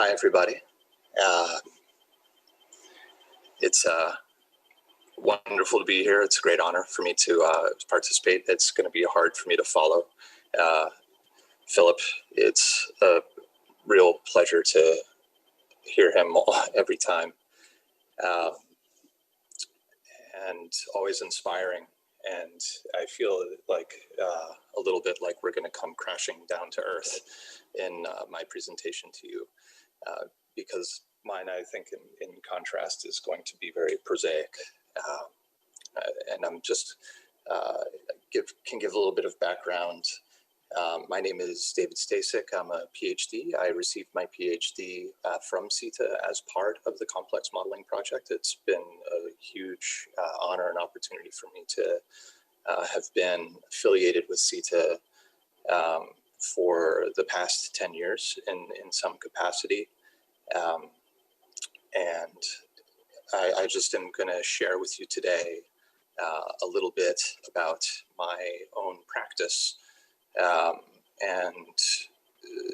Hi, everybody. It's wonderful to be here. It's a great honor for me to participate. It's going to be hard for me to follow Philip. It's a real pleasure to hear him every time, and always inspiring. And I feel like a little bit like we're going to come crashing down to earth in my presentation to you, because mine, I think, in contrast, is going to be very prosaic. And I'm just can give a little bit of background. My name is David Stasiuk. I'm a PhD. I received my PhD from CITA as part of the complex modeling project. It's been a huge honor and opportunity for me to have been affiliated with CITA for the past 10 years in some capacity. And I just am going to share with you today a little bit about my own practice, and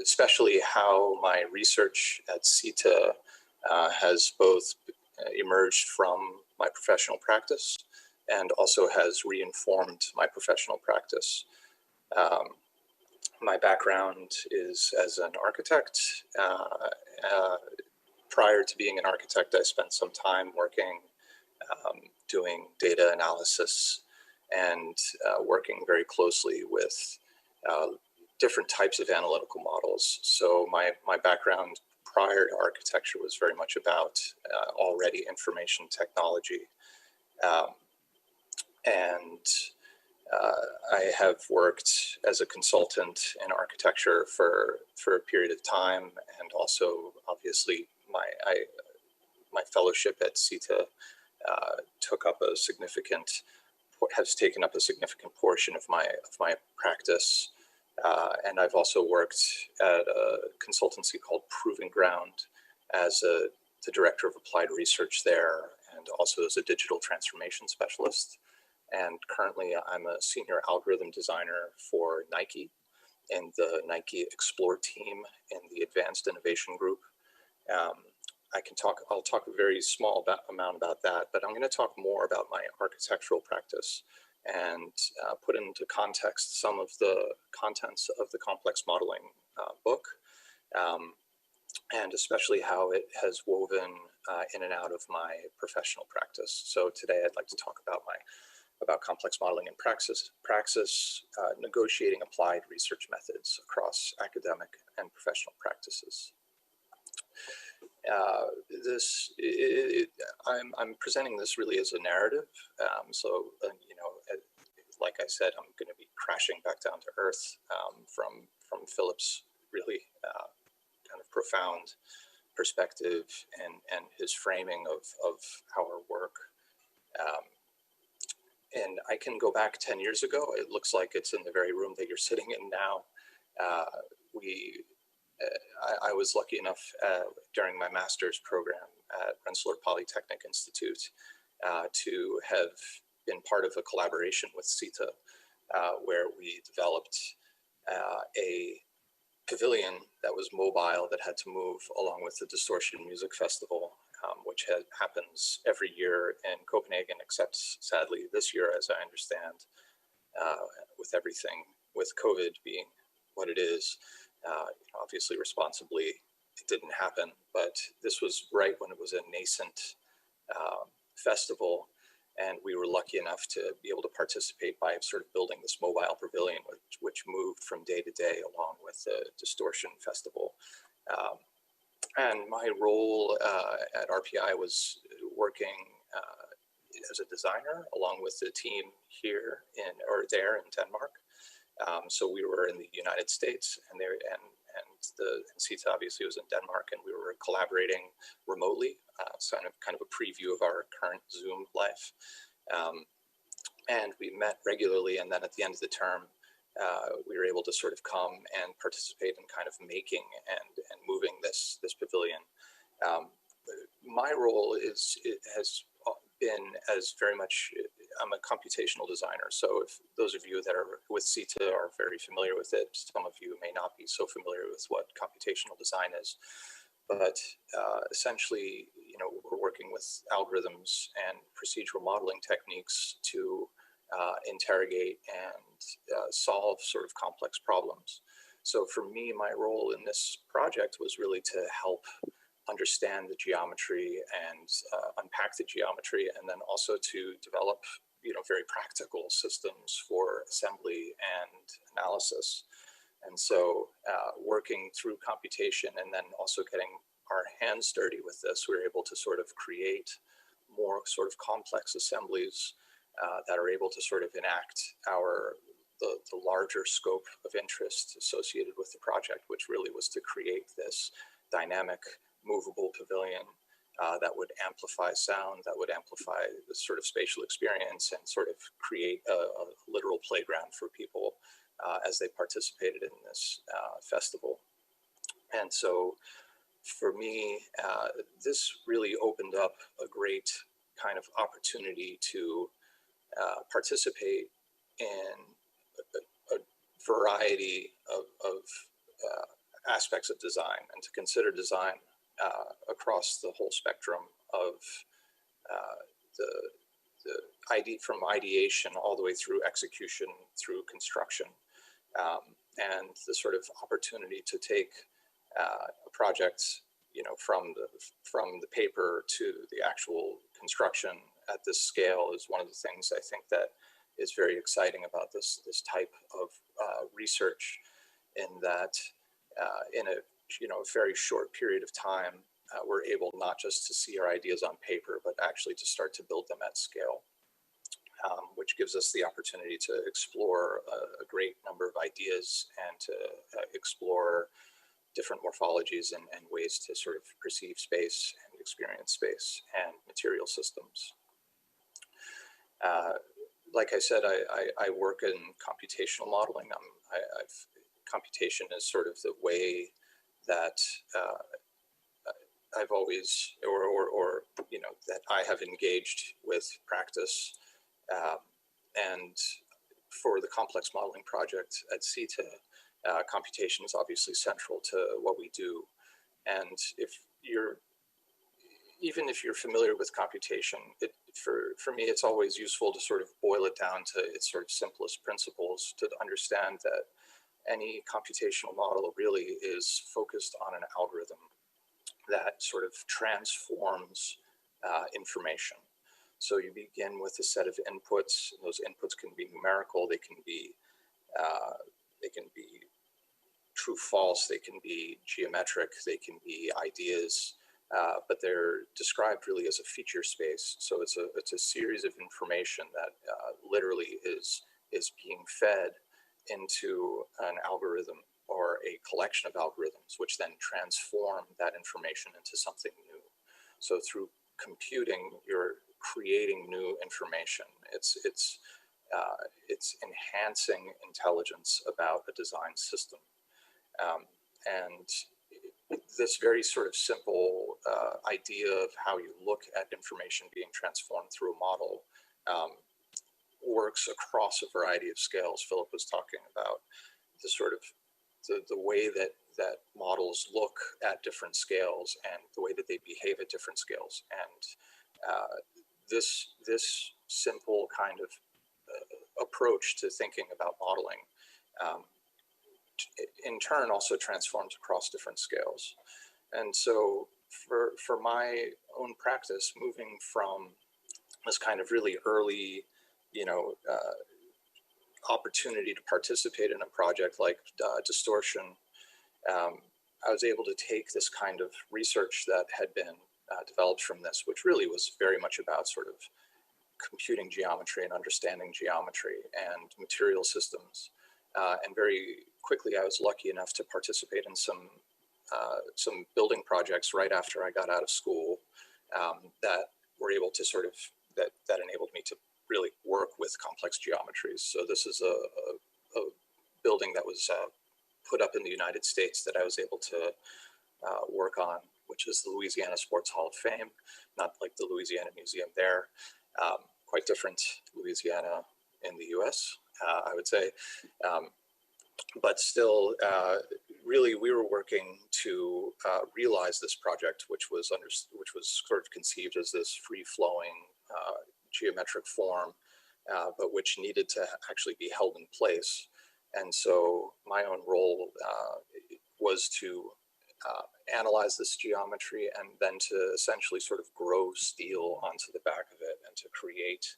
especially how my research at CITA has both emerged from my professional practice and also has reinformed my professional practice. My background is as an architect. Prior to being an architect, I spent some time working, doing data analysis and working very closely with different types of analytical models. So my background prior to architecture was very much about already information technology. And I have worked as a consultant in architecture for a period of time, and also obviously my fellowship at CITA has taken up a significant portion of my practice. And I've also worked at a consultancy called Proving Ground as the director of applied research there, and also as a digital transformation specialist. And currently I'm a senior algorithm designer for Nike in the Nike Explore team in the Advanced Innovation Group. I'll talk a very small amount about that, but I'm going to talk more about my architectural practice and put into context some of the contents of the complex modeling book, and especially how it has woven in and out of my professional practice. So today I'd like to talk about complex modeling in praxis, negotiating applied research methods across academic and professional practices. I'm presenting this really as a narrative. Like I said, I'm going to be crashing back down to earth from Philip's really kind of profound perspective and his framing of our work. And I can go back 10 years ago. It looks like it's in the very room that you're sitting in now. I was lucky enough during my master's program at Rensselaer Polytechnic Institute to have been part of a collaboration with CITA, where we developed a pavilion that was mobile that had to move along with the Distortion Music Festival, which happens every year in Copenhagen, except sadly this year, as I understand, with everything, with COVID being what it is, obviously responsibly, it didn't happen, but this was right when it was a nascent festival, and we were lucky enough to be able to participate by sort of building this mobile pavilion, which moved from day to day along with the Distortion Festival. And my role at RPI was working as a designer along with the team here there in Denmark. So we were in the United States, and CITA obviously was in Denmark, and we were collaborating remotely, kind of a preview of our current Zoom life. And we met regularly, and then at the end of the term, we were able to sort of come and participate in kind of making and moving this pavilion. My role has been as very much, I'm a computational designer. So if those of you that are with CITA are very familiar with it, some of you may not be so familiar with what computational design is. but essentially, we're working with algorithms and procedural modeling techniques to interrogate and solve sort of complex problems. So for me, my role in this project was really to help understand the geometry and unpack the geometry, and then also to develop very practical systems for assembly and analysis. And so working through computation and then also getting our hands dirty with this, we were able to sort of create more sort of complex assemblies that are able to sort of enact the larger scope of interest associated with the project, which really was to create this dynamic, movable pavilion that would amplify sound, that would amplify the sort of spatial experience, and sort of create a literal playground for people as they participated in this festival. And so for me, this really opened up a great kind of opportunity to participate in a variety of aspects of design, and to consider design across the whole spectrum of from ideation all the way through execution, through construction, and the sort of opportunity to take a project, from the paper to the actual construction at this scale is one of the things I think that is very exciting about this type of research, in that in a very short period of time, we're able not just to see our ideas on paper, but actually to start to build them at scale, which gives us the opportunity to explore a great number of ideas and to explore different morphologies and ways to sort of perceive space and experience space and material systems. Like I said, I work in computational modeling. Computation is sort of the way that I've always, or that I have engaged with practice. And for the complex modeling project at CITA, computation is obviously central to what we do. And even if you're familiar with computation, for me, it's always useful to sort of boil it down to its sort of simplest principles, to understand that any computational model really is focused on an algorithm that sort of transforms information. So you begin with a set of inputs. Those inputs can be numerical, they can be true, false, they can be geometric, they can be ideas, but they're described really as a feature space. So it's a series of information that literally is being fed into an algorithm or a collection of algorithms, which then transform that information into something new. So through computing, you're creating new information. It's enhancing intelligence about a design system. And this very sort of simple idea of how you look at information being transformed through a model works across a variety of scales. Philip was talking about the sort of the way that models look at different scales and the way that they behave at different scales. And this simple kind of approach to thinking about modeling in turn also transforms across different scales. And so for my own practice, moving from this kind of really early, opportunity to participate in a project like distortion, I was able to take this kind of research that had been developed from this, which really was very much about sort of computing geometry and understanding geometry and material systems. And very quickly, I was lucky enough to participate in some building projects right after I got out of school that were able to sort of, that enabled me to really work with complex geometries. So this is a building that was put up in the United States that I was able to work on, which is the Louisiana Sports Hall of Fame, not like the Louisiana Museum there, quite different Louisiana in the US, I would say. But still really, we were working to realize this project, which was sort of conceived as this free-flowing geometric form, but which needed to actually be held in place. And so my own role was to analyze this geometry and then to essentially sort of grow steel onto the back of it and to create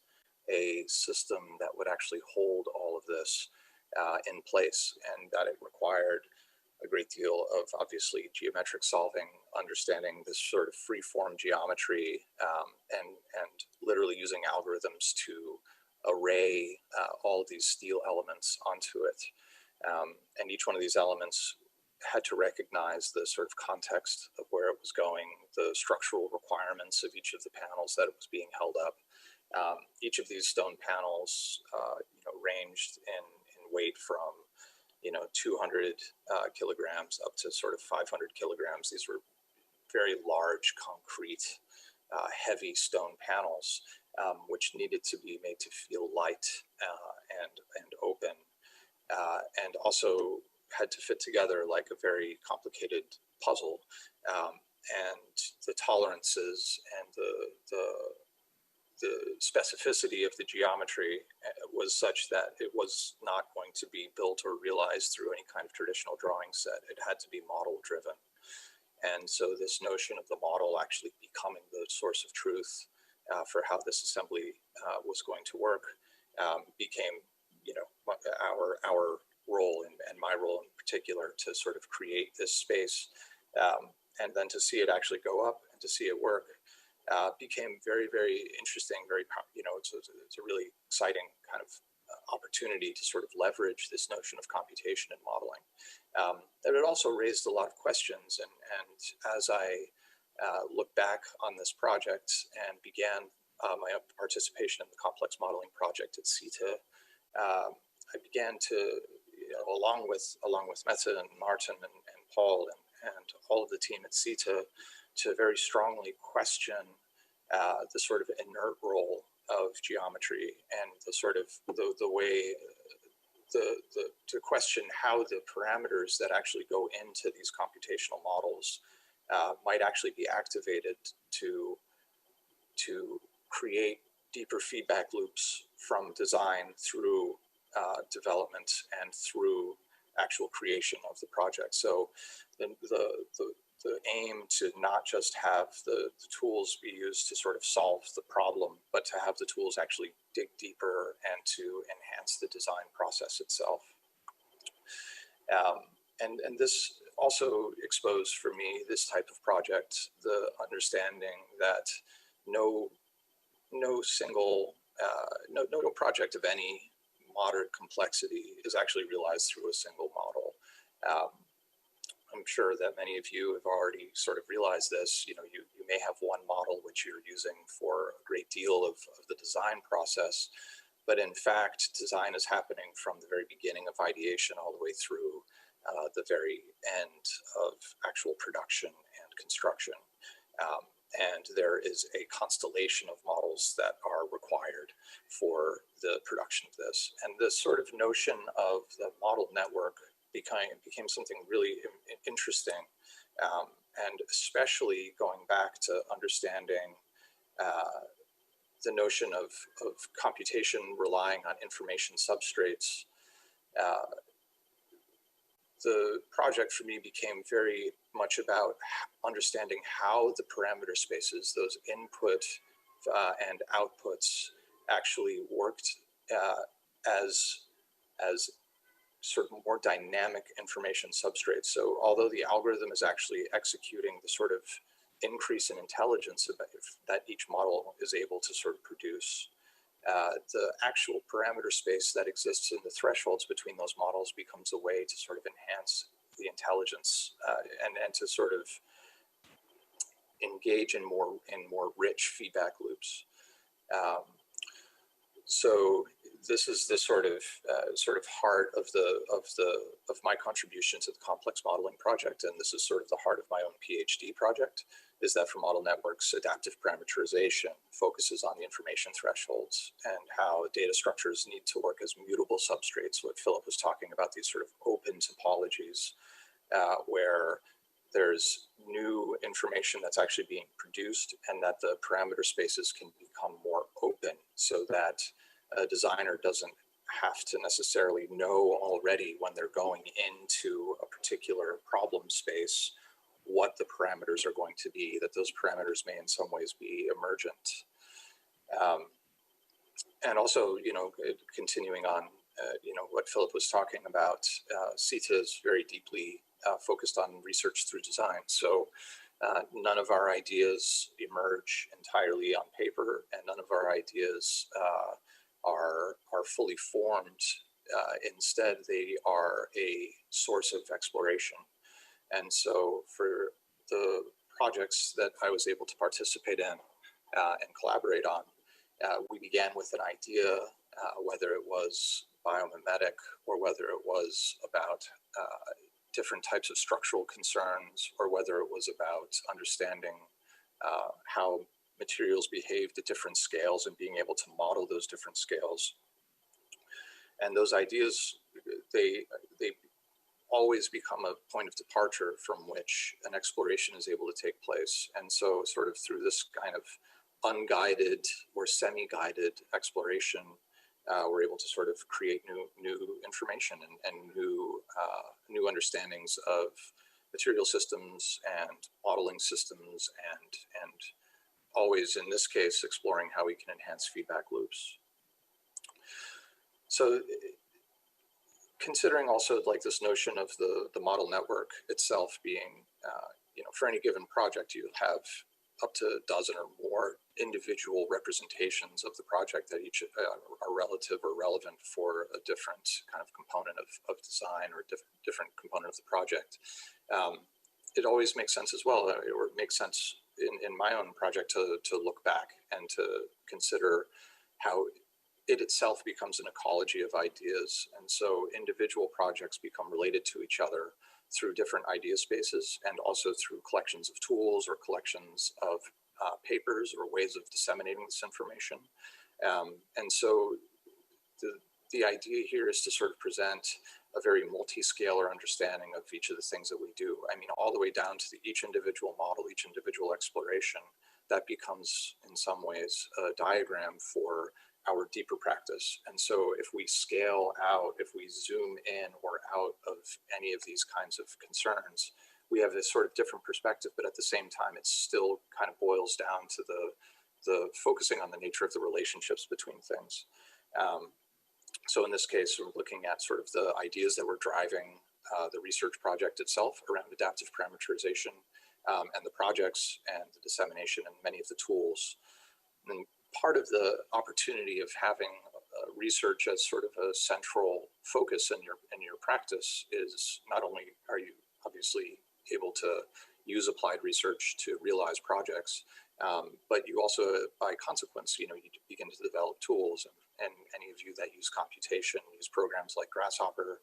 a system that would actually hold all of this in place, and that it required a great deal of obviously geometric solving, understanding this sort of free-form geometry, and literally using algorithms to array all of these steel elements onto it. And each one of these elements had to recognize the sort of context of where it was going, the structural requirements of each of the panels that it was being held up. Each of these stone panels, ranged in weight from 200 kilograms up to sort of 500 kilograms. These were very large, concrete, heavy stone panels, which needed to be made to feel light and open, and also had to fit together like a very complicated puzzle. And the tolerances and the specificity of the geometry was such that it was not going to be built or realized through any kind of traditional drawing set. It had to be model driven. And so this notion of the model actually becoming the source of truth for how this assembly was going to work became, our role and my role in particular to sort of create this space, and then to see it actually go up and to see it work. Became very, very interesting, it's a really exciting kind of opportunity to sort of leverage this notion of computation and modeling. That it also raised a lot of questions, and as I look back on this project and began my own participation in the complex modeling project at CITA, I began to, along with Mette and Martin and Paul and all of the team at CITA, to very strongly question the sort of inert role of geometry and the sort of the way to question how the parameters that actually go into these computational models might actually be activated to create deeper feedback loops from design through development and through actual creation of the project. So the aim to not just have the tools be used to sort of solve the problem, but to have the tools actually dig deeper and to enhance the design process itself. And this also exposed for me this type of project, the understanding that no single, no project of any moderate complexity is actually realized through a single model. I'm sure that many of you have already sort of realized this. You may have one model which you're using for a great deal of the design process, but in fact, design is happening from the very beginning of ideation all the way through the very end of actual production and construction. And there is a constellation of models that are required for the production of this. And this sort of notion of the model network became something really interesting, and especially going back to understanding the notion of computation relying on information substrates. The project for me became very much about understanding how the parameter spaces, those input and outputs, actually worked as sort of more dynamic information substrates. So although the algorithm is actually executing the sort of increase in intelligence that each model is able to sort of produce, the actual parameter space that exists in the thresholds between those models becomes a way to sort of enhance the intelligence and to sort of engage in more rich feedback loops. So this is the sort of heart of my contribution to the complex modeling project, and this is sort of the heart of my own PhD project, is that for model networks, adaptive parameterization focuses on the information thresholds and how data structures need to work as mutable substrates. What Philip was talking about, these sort of open topologies, where there's new information that's actually being produced, and that the parameter spaces can become more open so that a designer doesn't have to necessarily know already when they're going into a particular problem space what the parameters are going to be, that those parameters may in some ways be emergent. And also, continuing on, what Philip was talking about, CITA is very deeply focused on research through design. So none of our ideas emerge entirely on paper, and none of our ideas are fully formed. Instead, they are a source of exploration. And so for the projects that I was able to participate in and collaborate on, we began with an idea, whether it was biomimetic or whether it was about different types of structural concerns, or whether it was about understanding how materials behaved at different scales and being able to model those different scales. And those ideas, they always become a point of departure from which an exploration is able to take place. And so sort of through this kind of unguided or semi-guided exploration, we're able to sort of create new information and new understandings of material systems and modeling systems, and always in this case exploring how we can enhance feedback loops. So considering also like this notion of the model network itself being, for any given project, you have up to a dozen or more individual representations of the project that each are relative or relevant for a different kind of component of design or different component of the project. It always makes sense as well, or it makes sense in my own project to look back and to consider how it itself becomes an ecology of ideas. And so individual projects become related to each other through different idea spaces, and also through collections of tools or collections of papers or ways of disseminating this information. And so the idea here is to sort of present a very multi-scalar understanding of each of the things that we do. I mean, all the way down to each individual model, each individual exploration, that becomes in some ways a diagram for our deeper practice. And so if we scale out, if we zoom in or out of any of these kinds of concerns, we have this sort of different perspective, but at the same time, it still kind of boils down to the focusing on the nature of the relationships between things. So in this case, we're looking at sort of the ideas that were driving the research project itself around adaptive parameterization, and the projects and the dissemination and many of the tools. And part of the opportunity of having research as sort of a central focus in your practice is not only are you obviously able to use applied research to realize projects, but you also, by consequence, you begin to develop tools. And any of you that use computation, use programs like Grasshopper,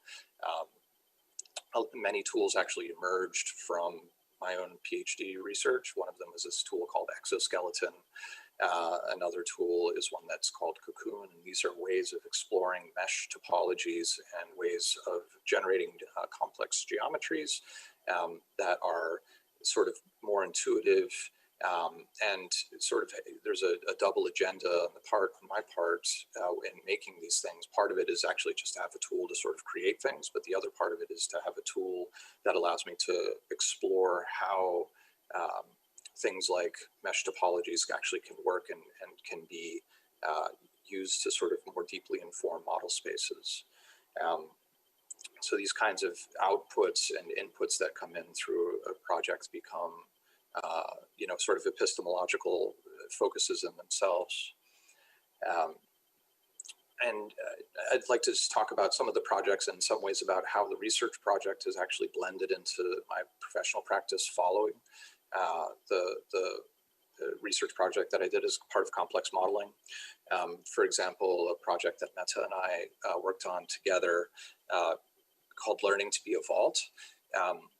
many tools actually emerged from my own PhD research. One of them is this tool called Exoskeleton. Another tool is one that's called Cocoon, and these are ways of exploring mesh topologies and ways of generating complex geometries that are sort of more intuitive, and sort of there's a double agenda on my part in making these things. Part of it is actually just to have a tool to sort of create things, but the other part of it is to have a tool that allows me to explore how things like mesh topologies actually can work and can be used to sort of more deeply inform model spaces. So these kinds of outputs and inputs that come in through a project become, sort of epistemological focuses in themselves. And I'd like to just talk about some of the projects in some ways about how the research project has actually blended into my professional practice following the research project that I did as part of complex modeling. For example, a project that Meta and I worked on together called Learning to be a Vault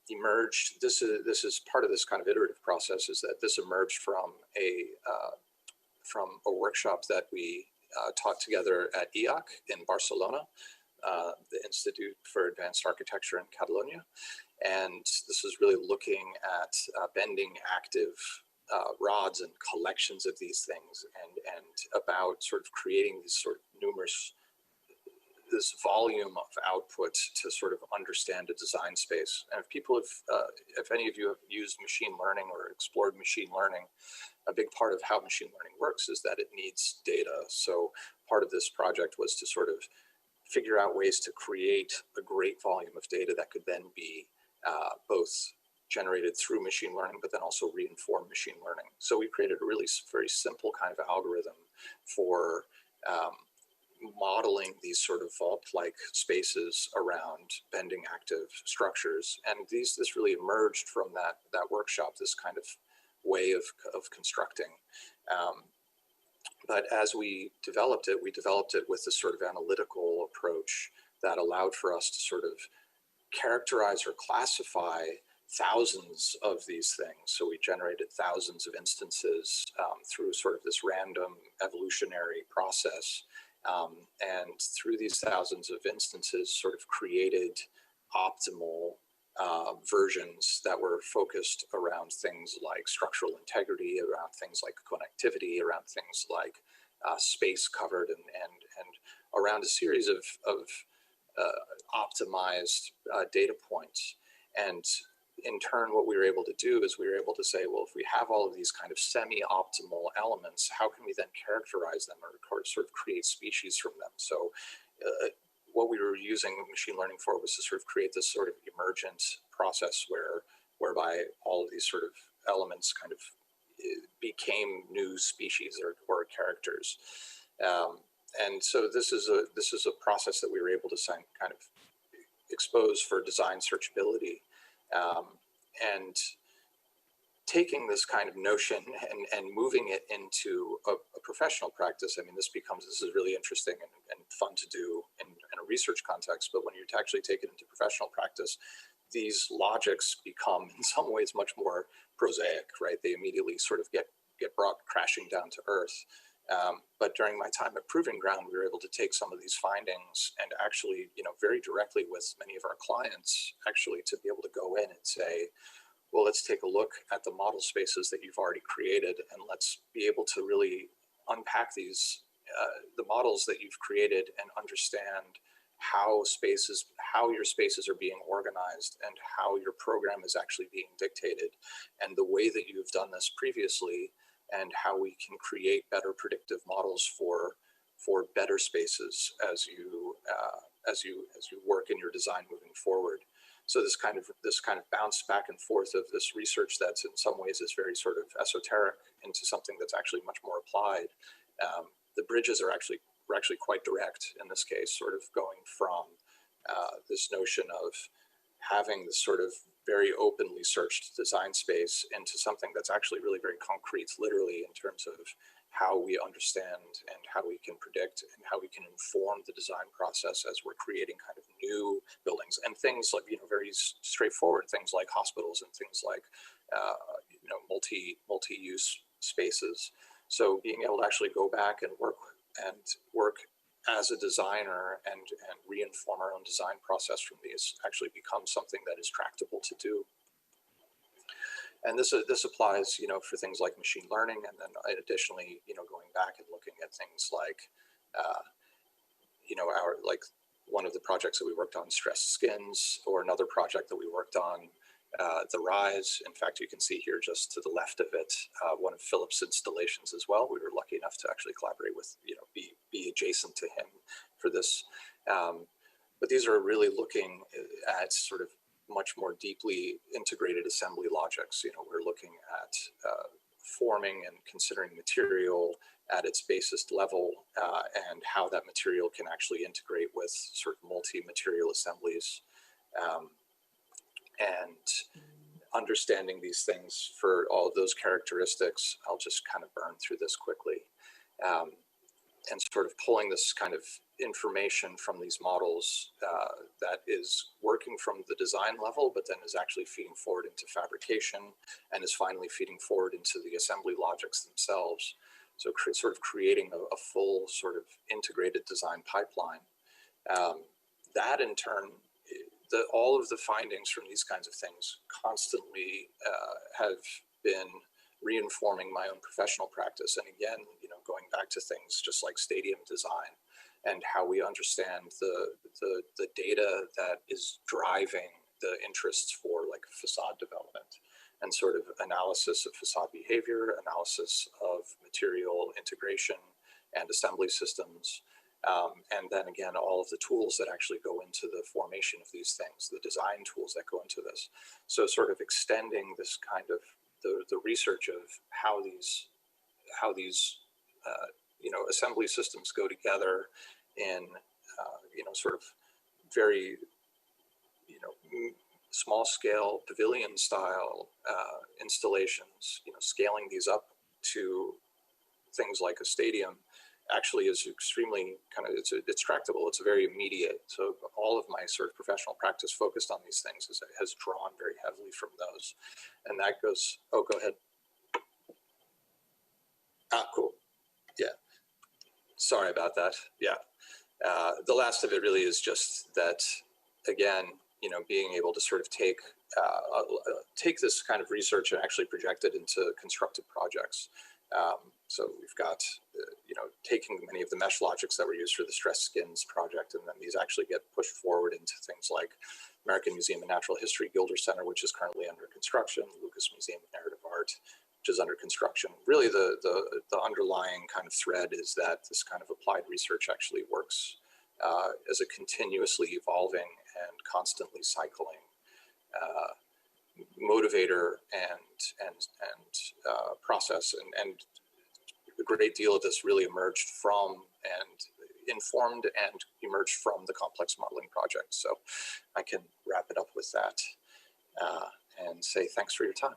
emerged. This is part of this kind of iterative process, is that this emerged from a workshop that we taught together at IAC in Barcelona, the Institute for Advanced Architecture in Catalonia. And this is really looking at bending active rods and collections of these things, and about sort of creating these sort of numerous, this volume of output to sort of understand a design space. And if people have, if any of you have used machine learning or explored machine learning, a big part of how machine learning works is that it needs data. So part of this project was to sort of figure out ways to create a great volume of data that could then be both generated through machine learning, but then also reinform machine learning. So we created a really very simple kind of algorithm for modeling these sort of vault-like spaces around bending active structures. And this really emerged from that workshop, this kind of way of constructing. But as we developed it with this sort of analytical approach that allowed for us to sort of characterize or classify thousands of these things. So we generated thousands of instances through sort of this random evolutionary process. And through these thousands of instances sort of created optimal versions that were focused around things like structural integrity, around things like connectivity, around things like space covered, and around a series of optimized data points. And in turn, what we were able to do is we were able to say, well, if we have all of these kind of semi-optimal elements, how can we then characterize them or sort of create species from them? So what we were using machine learning for was to sort of create this sort of emergent process whereby all of these sort of elements kind of became new species or characters. And so this is a process that we were able to kind of expose for design searchability. And taking this kind of notion and moving it into a professional practice, I mean, this is really interesting and fun to do in a research context, but when you actually take it into professional practice, these logics become in some ways much more prosaic, right? They immediately sort of get brought crashing down to earth. But during my time at Proving Ground, we were able to take some of these findings and actually, very directly with many of our clients, actually to be able to go in and say, well, let's take a look at the model spaces that you've already created, and let's be able to really unpack these, the models that you've created, and understand how your spaces are being organized and how your program is actually being dictated, and the way that you've done this previously, and how we can create better predictive models for better spaces as you work in your design moving forward. So this kind of bounce back and forth of this research that's in some ways is very sort of esoteric into something that's actually much more applied. The bridges are actually quite direct in this case, sort of going from this notion of having this sort of very openly searched design space into something that's actually really very concrete, literally, in terms of how we understand and how we can predict and how we can inform the design process as we're creating kind of new buildings and things like, very straightforward things like hospitals and things like, multi-use spaces. So being able to actually go back and work as a designer and reinform our own design process from these actually becomes something that is tractable to do. And this applies, for things like machine learning, and then additionally, going back and looking at things like, one of the projects that we worked on, stressed skins, or another project that we worked on, the Rise. In fact, you can see here just to the left of it, one of Philip's installations as well. We were lucky enough to actually collaborate with, be adjacent to him for this. But these are really looking at sort of much more deeply integrated assembly logics. We're looking at forming and considering material at its basest level, and how that material can actually integrate with sort of multi-material assemblies. And understanding these things for all of those characteristics, I'll just kind of burn through this quickly. And sort of pulling this kind of information from these models that is working from the design level, but then is actually feeding forward into fabrication and is finally feeding forward into the assembly logics themselves. So sort of creating a full sort of integrated design pipeline. That in turn all of the findings from these kinds of things constantly have been reinforming my own professional practice. And again, going back to things just like stadium design and how we understand the data that is driving the interests for like facade development and sort of analysis of facade behavior, analysis of material integration and assembly systems. And then again, all of the tools that actually go into the formation of these things, the design tools that go into this. So sort of extending this kind of the research of how these assembly systems go together in sort of very small scale pavilion style installations, scaling these up to things like a stadium actually is extremely it's tractable. It's very immediate. So all of my sort of professional practice focused on these things has drawn very heavily from those. And that goes, oh, go ahead. Ah, cool. Yeah. Sorry about that. Yeah. The last of it really is just that, again, being able to sort of take this kind of research and actually project it into constructed projects. So we've got, taking many of the mesh logics that were used for the stress skins project, and then these actually get pushed forward into things like American Museum of Natural History Gilder Center, which is currently under construction, Lucas Museum of Narrative Art, which is under construction. Really, the underlying kind of thread is that this kind of applied research actually works as a continuously evolving and constantly cycling motivator and process, and a great deal of this really emerged from and informed and emerged from the complex modeling project. So I can wrap it up with that and say thanks for your time.